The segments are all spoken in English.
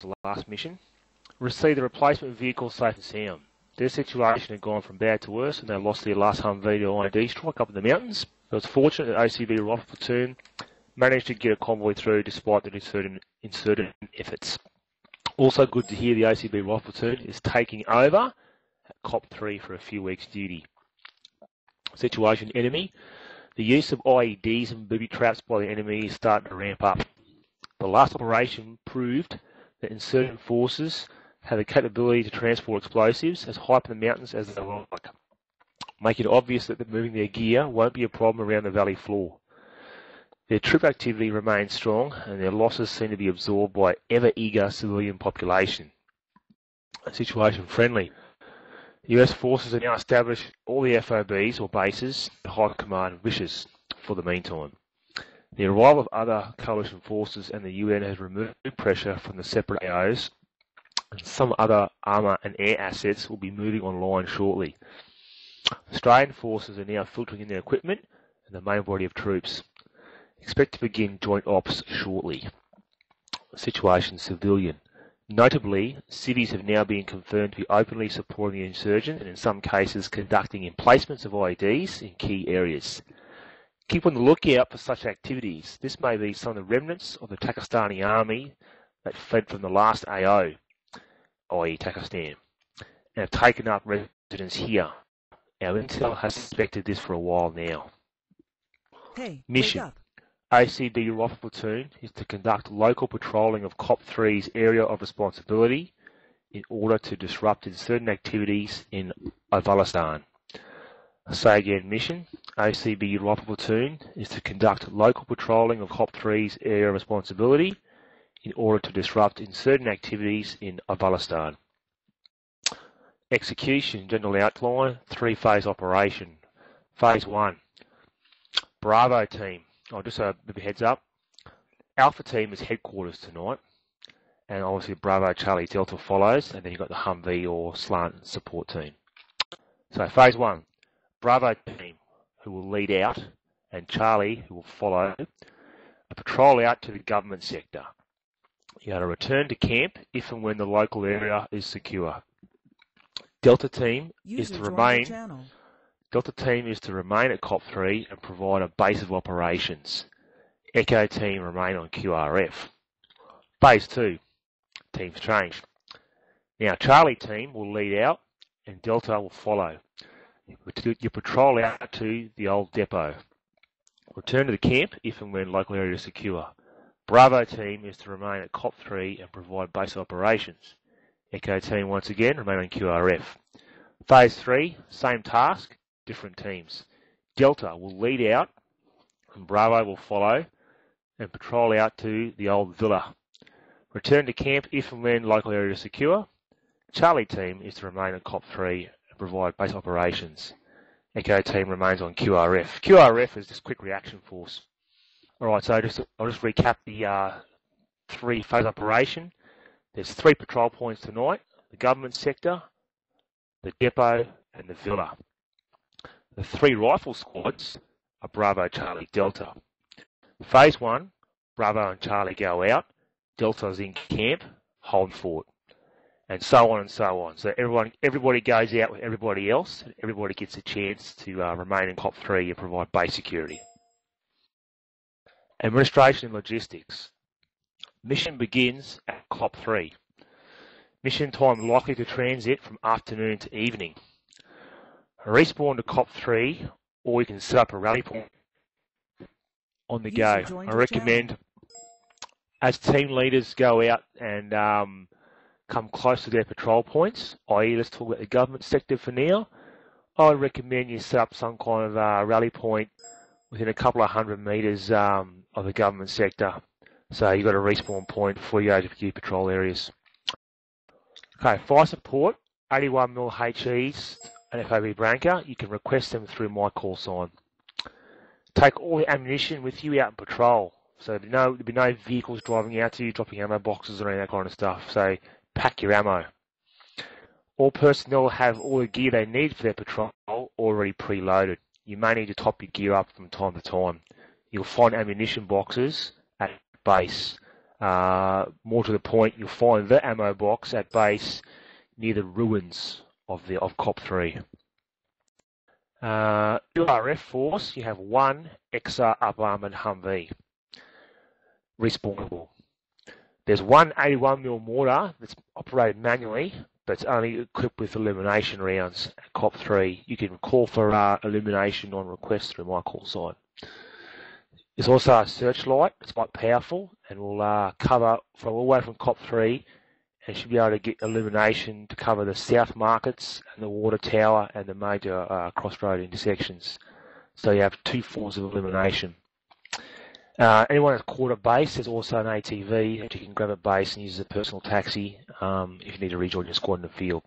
the last mission. Received the replacement vehicle safe and sound. Their situation had gone from bad to worse, and they lost their last Humvee to ID strike up in the mountains. It was fortunate that OCB Rifle Platoon managed to get a convoy through despite the insurgent efforts. Also good to hear the OCB Rifle Platoon is taking over at COP3 for a few weeks' duty. Situation enemy. The use of IEDs and booby traps by the enemy is starting to ramp up. The last operation proved that insurgent forces have the capability to transport explosives as high up in the mountains as they like, making it obvious that moving their gear won't be a problem around the valley floor. Their troop activity remains strong, and their losses seem to be absorbed by ever-eager civilian population. Situation friendly. US forces have now established all the FOBs or bases that High Command wishes for the meantime. The arrival of other coalition forces and the UN has removed pressure from the separate AOs, and some other armour and air assets will be moving online shortly. Australian forces are now filtering in their equipment and the main body of troops. Expect to begin joint ops shortly. Situation civilian. Notably, cities have now been confirmed to be openly supporting the insurgent and in some cases conducting emplacements of IEDs in key areas. Keep on the lookout for such activities. This may be some of the remnants of the Pakistani army that fled from the last AO, i.e. Pakistan, and have taken up residence here. Our intel has suspected this for a while now. Hey, mission. wake up. OCB Rifle Platoon is to conduct local patrolling of COP3's area of responsibility in order to disrupt insurgent activities in Afghanistan. I say again, mission. OCB Rifle Platoon is to conduct local patrolling of COP3's area of responsibility in order to disrupt insurgent activities in Afghanistan. Execution, general outline, three-phase operation. Phase 1. Bravo team. Just a bit of a heads up. Alpha team is headquarters tonight, and obviously Bravo Charlie Delta follows, and then you've got the Humvee or slant support team. So phase 1. Bravo team, who will lead out, and Charlie, who will follow, a patrol out to the government sector. You are to return to camp if and when the local area is secure. Delta team is to remain at COP3 and provide a base of operations. Echo team remain on QRF. Phase 2. Teams change. Now Charlie team will lead out and Delta will follow. You patrol out to the old depot. Return to the camp if and when local area is secure. Bravo team is to remain at COP3 and provide base operations. Echo team once again remain on QRF. Phase 3, same task, different teams. Delta will lead out and Bravo will follow and patrol out to the old villa. Return to camp if and when local area is secure. Charlie team is to remain at COP3 and provide base operations. Echo team remains on QRF. QRF is just quick reaction force. Alright, so I'll just recap the three-phase operation. There's 3 patrol points tonight, the government sector, the depot, and the villa. The 3 rifle squads are Bravo, Charlie, Delta. Phase 1, Bravo and Charlie go out, Delta's in camp, hold fort, and so on and so on. So everybody goes out with everybody else, and everybody gets a chance to remain in COP3 and provide base security. Administration and logistics. Mission begins at COP3. Mission time likely to transit from afternoon to evening. Respawn to COP3, or you can set up a rally point on the go. I recommend, as team leaders go out and come close to their patrol points, i.e. let's talk about the government sector for now, I would recommend you set up some kind of rally point within a couple of 100 metres of the government sector. So you've got a respawn point before you go to your patrol areas. Okay, fire support, 81mm HEs and FOB Branca. You can request them through my call sign. Take all the ammunition with you out in patrol. So there'll be no vehicles driving out to you, dropping ammo boxes or any of that kind of stuff. So pack your ammo. All personnel have all the gear they need for their patrol already preloaded. You may need to top your gear up from time to time. You'll find ammunition boxes at base. More to the point, you'll find the ammo box at base near the ruins of COP3. URF force, you have one XR up-armoured Humvee, respawnable. There's one 81mm mortar that's operated manually, but it's only equipped with illumination rounds at COP3. You can call for illumination on request through my call sign. There's also a searchlight. It's quite powerful and will cover from all the way from COP3 and should be able to get illumination to cover the south markets and the water tower and the major crossroad intersections. So you have 2 forms of illumination. Anyone that's caught at base, there's also an ATV that you can grab at base and use as a personal taxi if you need to rejoin your squad in the field.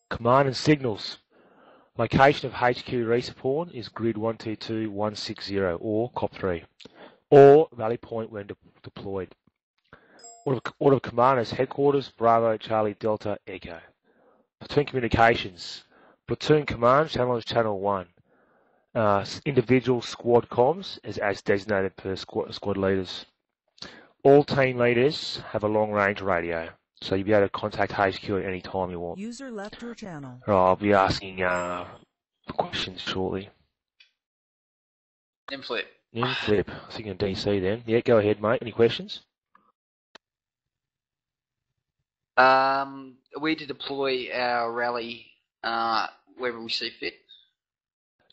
Command and signals. Location of HQ respawn is grid 122160 or COP3, or Valley Point when deployed. Order of command is headquarters, Bravo, Charlie, Delta, Echo. Platoon communications. Platoon command channel is channel 1. Individual squad comms is as designated per squad leaders. All team leaders have a long-range radio, so you'll be able to contact HQ at any time you want. User left your channel. Right, I'll be asking questions shortly. Inflip. Inflip. I think in DC then. Yeah, go ahead, mate. Any questions? We to deploy our rally wherever we see fit.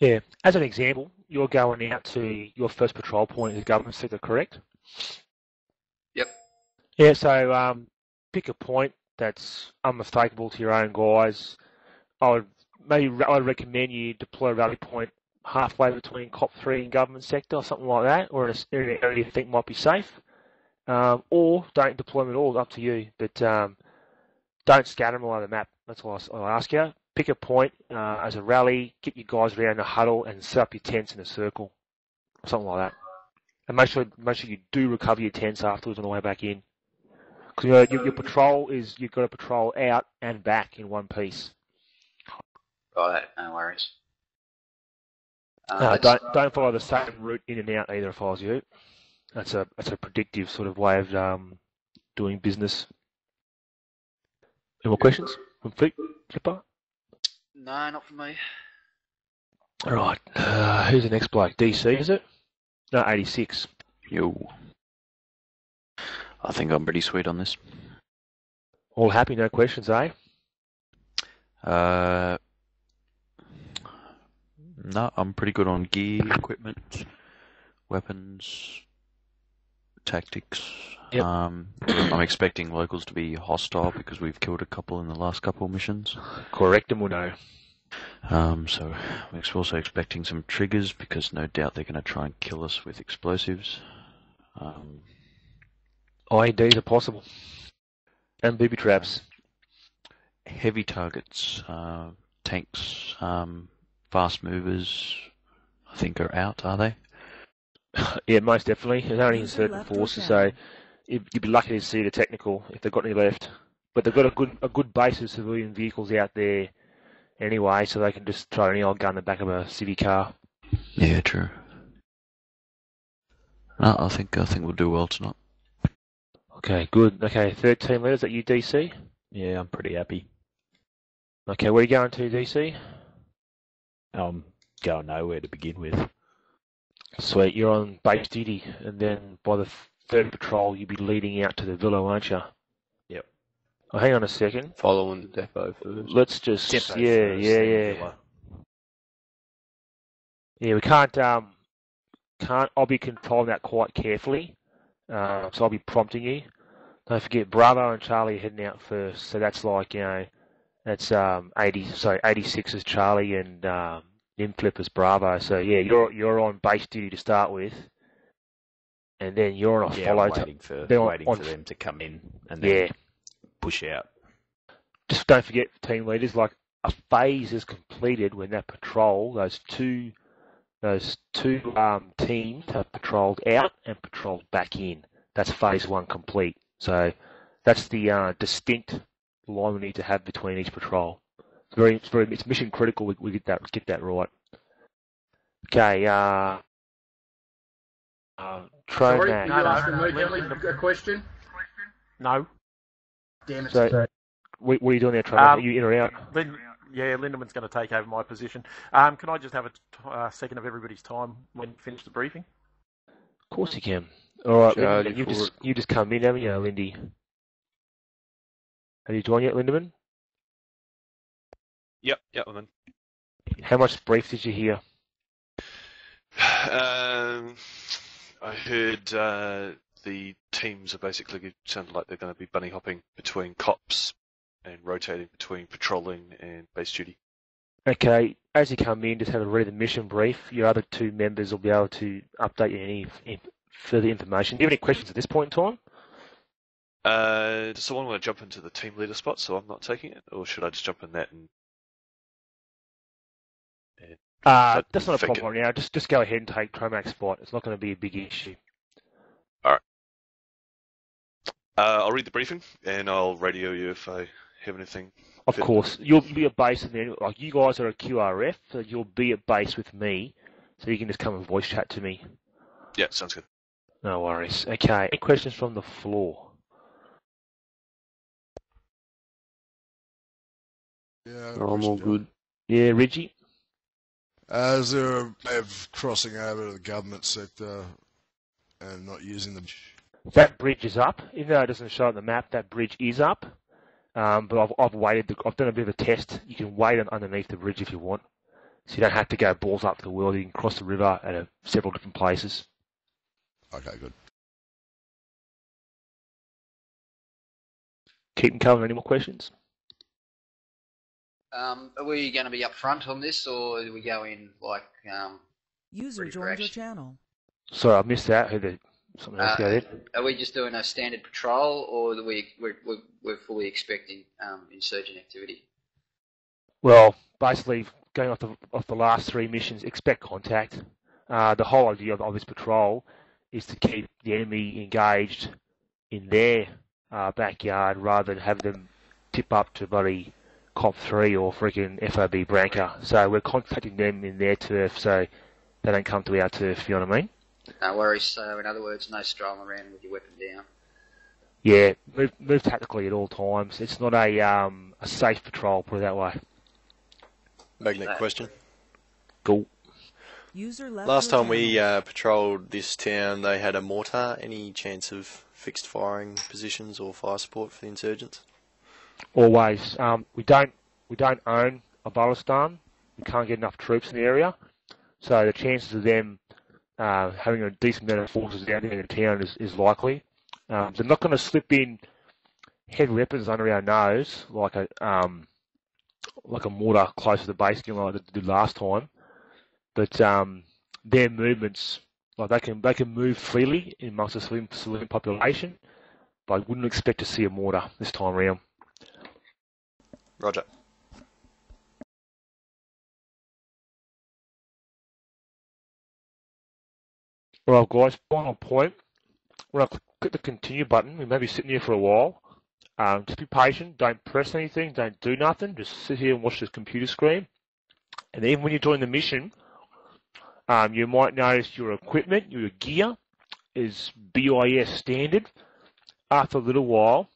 Yeah. As an example, you're going out to your first patrol point in the government sector, correct? Yep. Yeah, so pick a point that's unmistakable to your own guys. I'd recommend you deploy a rally point halfway between COP3 and government sector or something like that, or in an area you think might be safe. Or don't deploy them at all, up to you. But don't scatter them all over the map. That's all I'll ask you. Pick a point as a rally, get your guys around the huddle and set up your tents in a circle. Something like that. And make sure you do recover your tents afterwards on the way back in. Because your patrol is, you've got to patrol out and back in one piece. Right, no worries. Don't follow the same route in and out either if I was you. That's a predictive sort of way of doing business. Any more questions from Flipper? No, not for me. All right. Who's the next bloke? DC, is it? No, 86. Yo. I think I'm pretty sweet on this. All happy, no questions, eh? No, I'm pretty good on gear, equipment, weapons, tactics. Yep. I'm expecting locals to be hostile because we've killed a couple in the last couple of missions. Correctamundo. So we're also expecting some triggers because no doubt they're going to try and kill us with explosives. IEDs are possible. And booby traps. Heavy targets, tanks, fast movers, I think are out, are they? Yeah, most definitely. There's only in certain forces, so you'd be lucky to see the technical if they've got any left. But they've got a good base of civilian vehicles out there anyway, so they can just try any old gun in the back of a city car. Yeah, true. No, I think we'll do well tonight. Okay, good. Okay, 13 letters at UDC. Yeah, I'm pretty happy. Okay, where are you going to, DC? I'm going nowhere to begin with. Sweet, you're on base duty, and then by the third patrol, you'll be leading out to the villa, won't you? Yep. Oh, hang on a second. Following the depot first. Let's just, Depot yeah. Yeah, we can't, I'll be controlling that quite carefully, so I'll be prompting you. Don't forget, Bravo and Charlie are heading out first, so that's like, that's 86 is Charlie and Nimflip is Bravo. So yeah, you're on base duty to start with, and then you're on a follow. Waiting for them to come in and then push out. Just don't forget, team leaders, like a phase is completed when that patrol, those two teams have patrolled out and patrolled back in. That's phase 1 complete. So that's the distinct line we need to have between each patrol. It's mission critical. We get that right. Okay. Train Sorry, that. you asking me, Kelly, a question? No. Damn it. So, what are you doing there, Trevor? Are you in or out? Yeah, Lindeman's going to take over my position. Can I just have a second of everybody's time when you finish the briefing? Of course you can. All right, Charge Lindeman, you just come in, haven't you, Lindy? Have you joined yet, Lindeman? Yep, I'm in. How much brief did you hear? I heard the teams are basically sounded like they're going to be bunny hopping between COPs and rotating between patrolling and base duty. Okay, as you come in, just have a read of the mission brief. Your other two members will be able to update you any further information. Do you have any questions at this point in time? Does someone want to jump into the team leader spot so I'm not taking it? Or should I just jump in that and that's not a problem right now. Just go ahead and take Tromac's spot. It's not going to be a big issue. Alright. I'll read the briefing and I'll radio you if I have anything. Of course. You'll be at base, and then, like, you guys are a QRF, so you'll be at base with me, so you can just come and voice chat to me. Yeah, sounds good. No worries. Okay, any questions from the floor? Yeah, I'm all good. Yeah, Reggie? Is there a way of crossing over to the government sector and not using the... That bridge is up. Even though it doesn't show on the map, that bridge is up. But I've waited. I've done a bit of a test. You can wait underneath the bridge if you want, so you don't have to go balls up to the world. You can cross the river at several different places. Okay, good. Keep them coming. Any more questions? Are we going to be up front on this, or do we go in like... User joined your channel. Sorry, I missed that. Something else go ahead. Are we just doing a standard patrol, or are we're fully expecting insurgent activity? Well, basically, going off the last three missions, expect contact. The whole idea of this patrol is to keep the enemy engaged in their backyard rather than have them tip up to bloody COP 3 or freaking FOB Branca. So we're contacting them in their turf so they don't come to our turf, you know what I mean? No worries. So, in other words, no strolling around with your weapon down. Yeah, move tactically at all times. It's not a safe patrol, put it that way. Magnet question. Cool. User left Last time we patrolled this town, they had a mortar. Any chance of fixed firing positions or fire support for the insurgents? Always. We don't own a Balistan. We can't get enough troops in the area, so the chances of them having a decent amount of forces down here in the town is likely. They're not going to slip in heavy weapons under our nose like a mortar close to the base, like they did last time. But their movements, like they can move freely amongst the civilian population, but I wouldn't expect to see a mortar this time around. Roger. Well, guys, final point. When I click the continue button, we may be sitting here for a while. Just be patient. Don't press anything. Don't do nothing. Just sit here and watch this computer screen. And even when you join the mission, you might notice your equipment, your gear, is BIS standard. After a little while,